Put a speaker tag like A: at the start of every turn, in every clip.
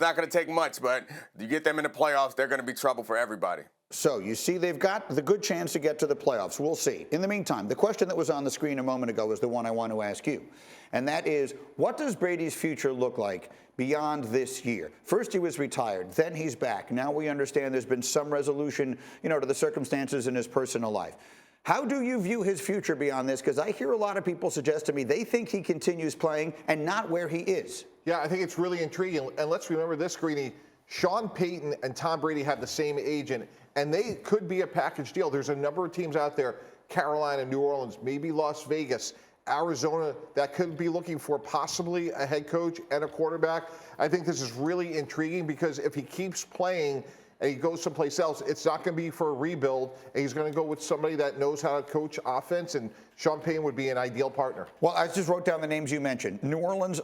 A: not going to take much, but you get them in the playoffs, they're going to be trouble for everybody.
B: So you see they've got the good chance to get to the playoffs. We'll see. In the meantime, the question that was on the screen a moment ago is the one I want to ask you. And that is, what does Brady's future look like beyond this year? First he was retired, then he's back. Now we understand there's been some resolution, to the circumstances in his personal life. How do you view his future beyond this? Because I hear a lot of people suggest to me they think he continues playing and not where he is.
C: Yeah, I think it's really intriguing. And let's remember this, Greeny. Sean Payton and Tom Brady have the same agent, and they could be a package deal. There's a number of teams out there, Carolina, New Orleans, maybe Las Vegas, Arizona, that could be looking for possibly a head coach and a quarterback. I think this is really intriguing because if he keeps playing and he goes someplace else, it's not going to be for a rebuild, and he's going to go with somebody that knows how to coach offense, and Sean Payton would be an ideal partner.
B: Well, I just wrote down the names you mentioned. New Orleans,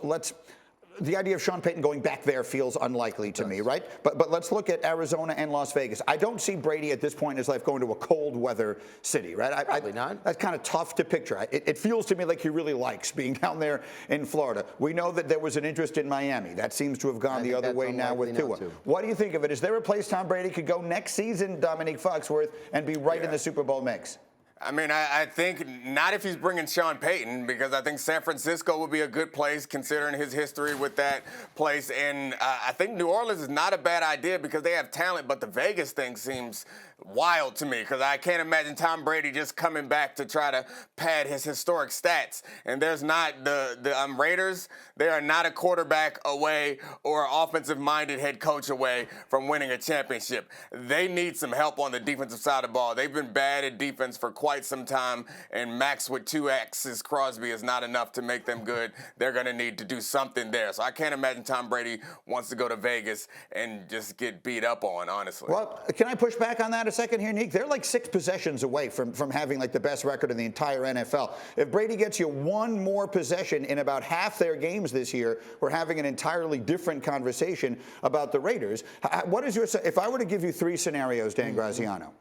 B: the idea of Sean Payton going back there feels unlikely to me, right? But let's look at Arizona and Las Vegas. I don't see Brady at this point in his life going to a cold weather city, right?
D: Probably not.
B: That's kind of tough to picture. It feels to me like he really likes being down there in Florida. We know that there was an interest in Miami. That seems to have gone the other way now with Tua. What do you think of it? Is there a place Tom Brady could go next season, Domonique Foxworth, and be right in the Super Bowl mix?
A: I mean, I think not if he's bringing Sean Payton, because I think San Francisco would be a good place considering his history with that place. And I think New Orleans is not a bad idea because they have talent, but the Vegas thing seems wild to me because I can't imagine Tom Brady just coming back to try to pad his historic stats. And there's not the Raiders, they are not a quarterback away or offensive-minded head coach away from winning a championship. They need some help on the defensive side of the ball. They've been bad at defense for quite some time, and Max with 2 X's Crosby is not enough to make them good. They're going to need to do something there. So I can't imagine Tom Brady wants to go to Vegas and just get beat up on, honestly.
B: Well, can I push back on that a second here, Nick? They're like 6 possessions away from having like the best record in the entire NFL. If Brady gets you one more possession in about half their games this year, we're having an entirely different conversation about the Raiders. What is your, if I were to give you 3 scenarios, Dan Graziano?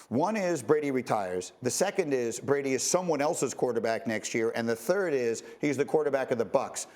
B: One is Brady retires. The second is Brady is someone else's quarterback next year. And the third is he's the quarterback of the Bucs.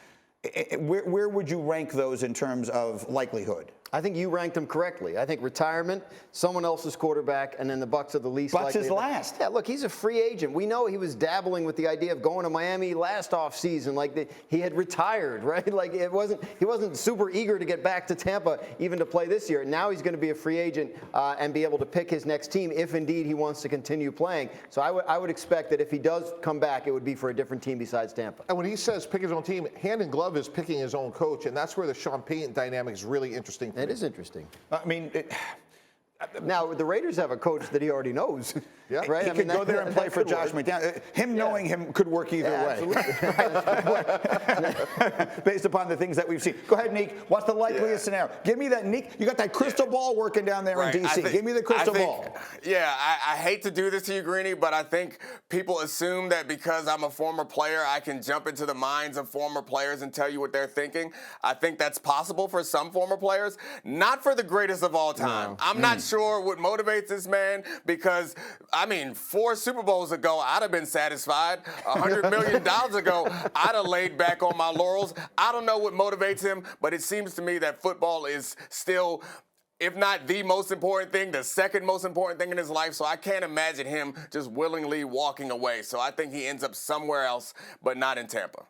B: Where would you rank those in terms of likelihood?
D: I think you ranked them correctly. I think retirement, someone else's quarterback, and then the Bucs are the least likely.
B: Bucs is last.
D: Yeah, look, he's a free agent. We know he was dabbling with the idea of going to Miami last offseason. Like he had retired, right? Like he wasn't super eager to get back to Tampa even to play this year. Now he's going to be a free agent and be able to pick his next team if indeed he wants to continue playing. So I would expect that if he does come back, it would be for a different team besides Tampa.
C: And when he says pick his own team, hand in glove is picking his own coach, and that's where the Sean Payton dynamic is really interesting.
D: It is interesting.
B: I mean,
D: now the Raiders have a coach that he already knows.
C: Yeah,
D: right.
B: He could go there and play for Josh McDaniels. Knowing him could work either way. Based upon the things that we've seen. Go ahead, Neek. What's the likeliest scenario? Give me that, Neek. You got that crystal ball working down there in D.C. Give me the crystal ball.
A: Yeah, I hate to do this to you, Greeny, but I think people assume that because I'm a former player, I can jump into the minds of former players and tell you what they're thinking. I think that's possible for some former players, not for the greatest of all time. No. I'm not sure what motivates this man because, I mean, 4 Super Bowls ago, I'd have been satisfied. $100 million ago, I'd have laid back on my laurels. I don't know what motivates him, but it seems to me that football is still, if not the most important thing, the second most important thing in his life. So I can't imagine him just willingly walking away. So I think he ends up somewhere else, but not in Tampa.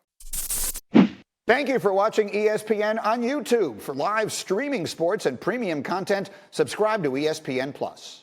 B: Thank you for watching ESPN on YouTube. For live streaming sports and premium content, subscribe to ESPN+.